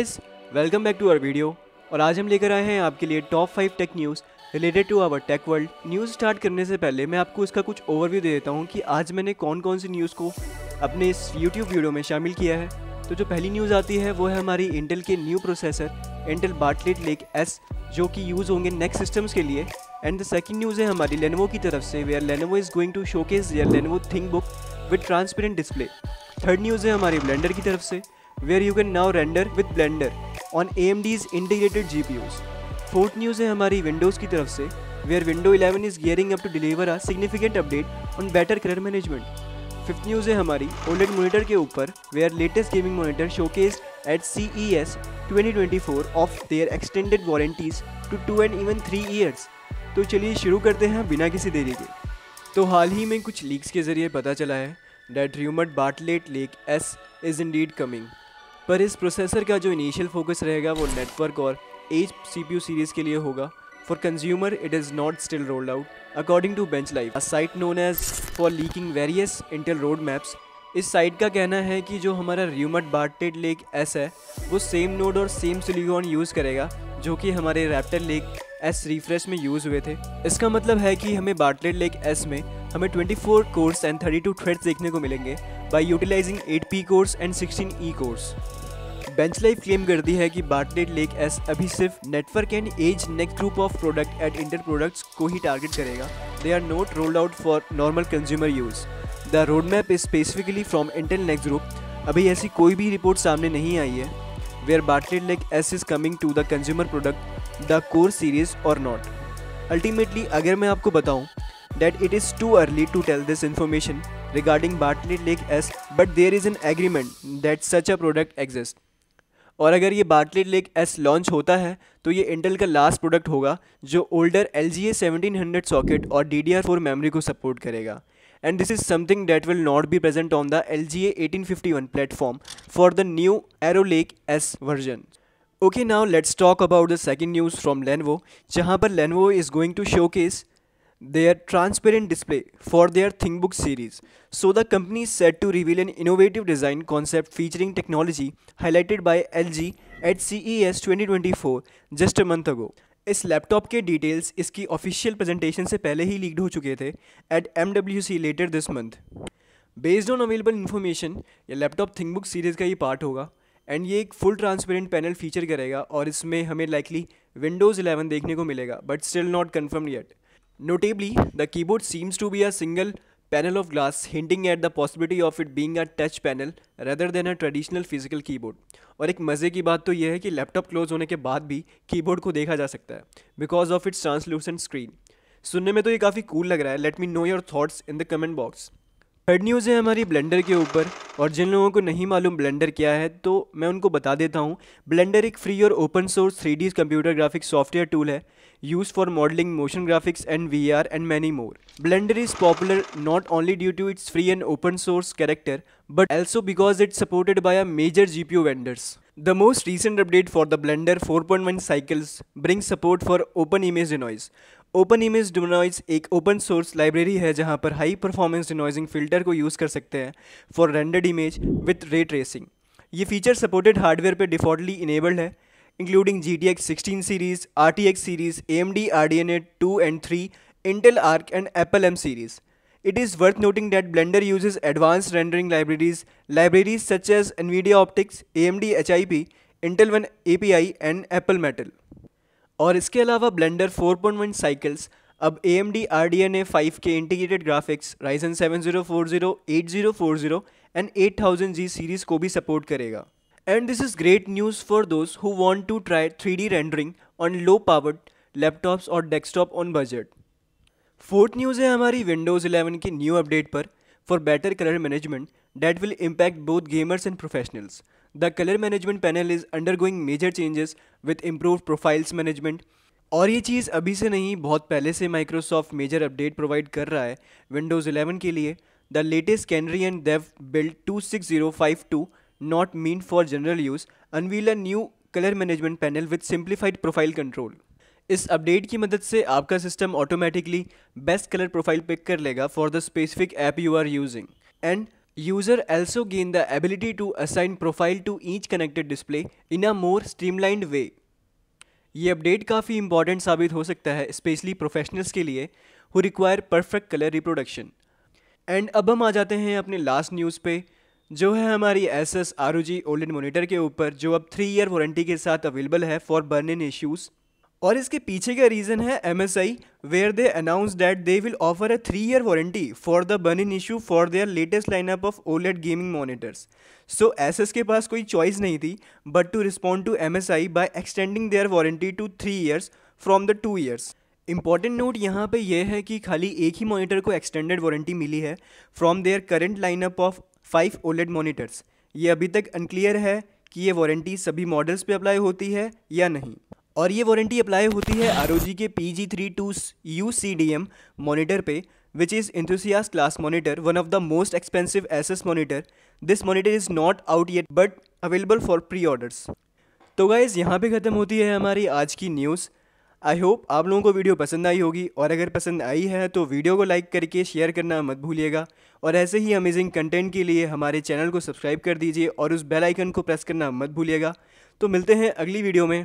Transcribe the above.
Guys, welcome back to our video. और आज हम लेकर आए हैं आपके लिए top 5 tech news related to our tech world. News start करने से पहले मैं आपको इसका कुछ ओवरव्यू दे देता हूँ कि आज मैंने कौन कौन सी न्यूज़ को अपने इस यूट्यूब वीडियो में शामिल किया है। तो जो पहली न्यूज़ आती है वो है हमारी इंटेल के new processor Intel Bartlett Lake S, जो कि यूज़ होंगे नेक्स्ट सिस्टम्स के लिए। एंड द सेकंड न्यूज़ है हमारी लेनोवो की तरफ से, where Lenovo is going to showcase their Lenovo ThinkBook with transparent display. Third news है हमारी ब्लेंडर की तरफ से, where you can now render with Blender on AMD's integrated GPUs. Fourth news है हमारी Windows की तरफ से, where Windows 11 is gearing up to deliver a significant update on better color management. Fifth news है हमारी OLED monitor के ऊपर, where latest gaming monitor showcased at CES 2024 of their extended warranties to 2 and even 3 years. तो चलिए शुरू करते हैं बिना किसी देरी के। तो हाल ही में कुछ लीक्स के जरिए पता चला है that rumored Bartlett Lake S is indeed coming. पर इस प्रोसेसर का जो इनिशियल फोकस रहेगा वो नेटवर्क और एज CPU सीरीज़ के लिए होगा। For consumer it is not still rolled out according to Benchlife, a site known as for leaking various Intel road maps. इस साइट का कहना है कि जो हमारा रूमर्ड बार्टलेट लेक एस है वो सेम नोड और सेम सिलिकॉन यूज़ करेगा जो कि हमारे रैप्टर लेक एस रिफ्रेश में यूज़ हुए थे। इसका मतलब है कि हमें बार्टलेट लेक एस में हमें 24 कोर्स एंड 32 थ्रेड्स देखने को मिलेंगे by utilising 8P cores and 16E cores. Benchlife claim करती है कि बार्टलेट लेक एस अभी सिर्फ network and edge next group of product at Intel products को ही टारगेट करेगा। They are not rolled out for normal consumer use. The road map is specifically from Intel next group. अभी ऐसी कोई भी report सामने नहीं आई है where Bartlett Lake S is coming to the consumer product the core series और not. Ultimately अगर मैं आपको बताऊँ that it is too early to tell this information regarding Bartlett Lake S, but there is an agreement that such a product exists. और अगर ये Bartlett Lake S launch होता है तो ये इंटेल का लास्ट प्रोडक्ट होगा जो ओल्डर LGA 1700 सॉकेट और DDR4 मेमोरी को सपोर्ट करेगा। And this is something that will not be present on the LGA 1851 platform for the new Arrow Lake S version. Okay, now let's talk about the second news from Lenovo, जहाँ पर Lenovo is going to showcase their transparent display for their ThinkBook series. So the company is set to reveal an innovative design concept featuring technology highlighted by LG at CES 2024 just a month ago. इस laptop के details इसकी official presentation से पहले ही leaked हो चुके थे at MWC later this month. Based on available information ये लैपटॉप थिंकबुक सीरीज़ का ही पार्ट होगा एंड ये एक फुल ट्रांसपेरेंट पैनल फीचर करेगा और इसमें हमें लाइकली Windows 11 देखने को मिलेगा, but still not confirmed yet. Notably, the keyboard seems to be a single panel of glass, hinting at the possibility of it being a touch panel rather than a traditional physical keyboard. और एक मज़े की बात तो यह है कि laptop close होने के बाद भी कीबोर्ड को देखा जा सकता है because of its translucent screen. सुनने में तो ये काफ़ी कूल लग रहा है। Let me know your thoughts in the comment box. Third news है हमारी ब्लेंडर के ऊपर, और जिन लोगों को नहीं मालूम ब्लेंडर क्या है तो मैं उनको बता देता हूँ। ब्लेंडर एक फ्री और open source 3D computer graphics software tool है used for modeling, motion graphics and VR and many more. Blender is popular not only due to its free and open source character but also because it's supported by a major GPU vendors. The most recent update for the Blender 4.1 cycles brings support for Open Image Denoise. Open Image Denoise एक open source library है जहाँ पर high performance denoising filter को use कर सकते हैं for rendered image with ray tracing. ये feature supported hardware पे डिफ़ॉल्टली इनेबल्ड है including GTX 16 series, RTX series, AMD RDNA 2 and 3, Intel Arc and Apple M series. It is worth noting that Blender uses advanced rendering libraries such as NVIDIA Optics, AMD HIP, Intel One API and Apple Metal. और इसके अलावा Blender 4.1 cycles अब AMD RDNA 5 के integrated graphics Ryzen 7040, 8040 and 8000G series को भी support करेगा। And this is great news for those who want to try 3D rendering on low-powered laptops or desktop on budget. Fourth news है हमारी Windows 11 की new update पर for better color management that will impact both gamers and professionals. The color management panel is undergoing major changes with improved profiles management. और ये चीज़ अभी से नहीं, बहुत पहले से Microsoft मेजर अपडेट प्रोवाइड कर रहा है Windows 11 के लिए। The latest Canary and Dev build 26052 not meant for general use unveil a new color management panel with simplified profile control. इस अपडेट की मदद से आपका system automatically best colour profile pick कर लेगा for the specific app you are using and User also gain the ability to assign profile to each connected display in a more streamlined way. ये update काफ़ी important साबित हो सकता है specially professionals के लिए who require perfect colour reproduction. And अब हम आ जाते हैं अपने लास्ट न्यूज़ पे, जो है हमारी Asus ROG OLED मॉनिटर के ऊपर, जो अब 3 ईयर वारंटी के साथ अवेलेबल है फॉर बर्न-इन इश्यूज़। और इसके पीछे का रीज़न है MSI, where they announce that they will offer a 3 year warranty for the burn in issue for their latest lineup of OLED gaming monitors. So Asus के पास कोई चॉइस नहीं थी but to respond to MSI by extending their warranty to 3 years from the 2 years. Important note यहाँ पे यह है कि खाली एक ही मॉनिटर को एक्सटेंडेड वारंटी मिली है from their current lineup of 5 OLED monitors. ये अभी तक अनक्लियर है कि ये वारंटी सभी मॉडल्स पे अप्लाई होती है या नहीं। और ये वारंटी अप्लाई होती है ROG के PG32U CDM मॉनिटर पे, which is enthusiast class monitor, one of the most expensive Asus monitor. This monitor is not out yet but available for pre orders. तो गाइज़ यहाँ पे ख़त्म होती है हमारी आज की न्यूज़। आई होप आप लोगों को वीडियो पसंद आई होगी, और अगर पसंद आई है तो वीडियो को लाइक करके शेयर करना मत भूलिएगा। और ऐसे ही अमेजिंग कंटेंट के लिए हमारे चैनल को सब्सक्राइब कर दीजिए और उस बेल आइकन को प्रेस करना मत भूलिएगा। तो मिलते हैं अगली वीडियो में।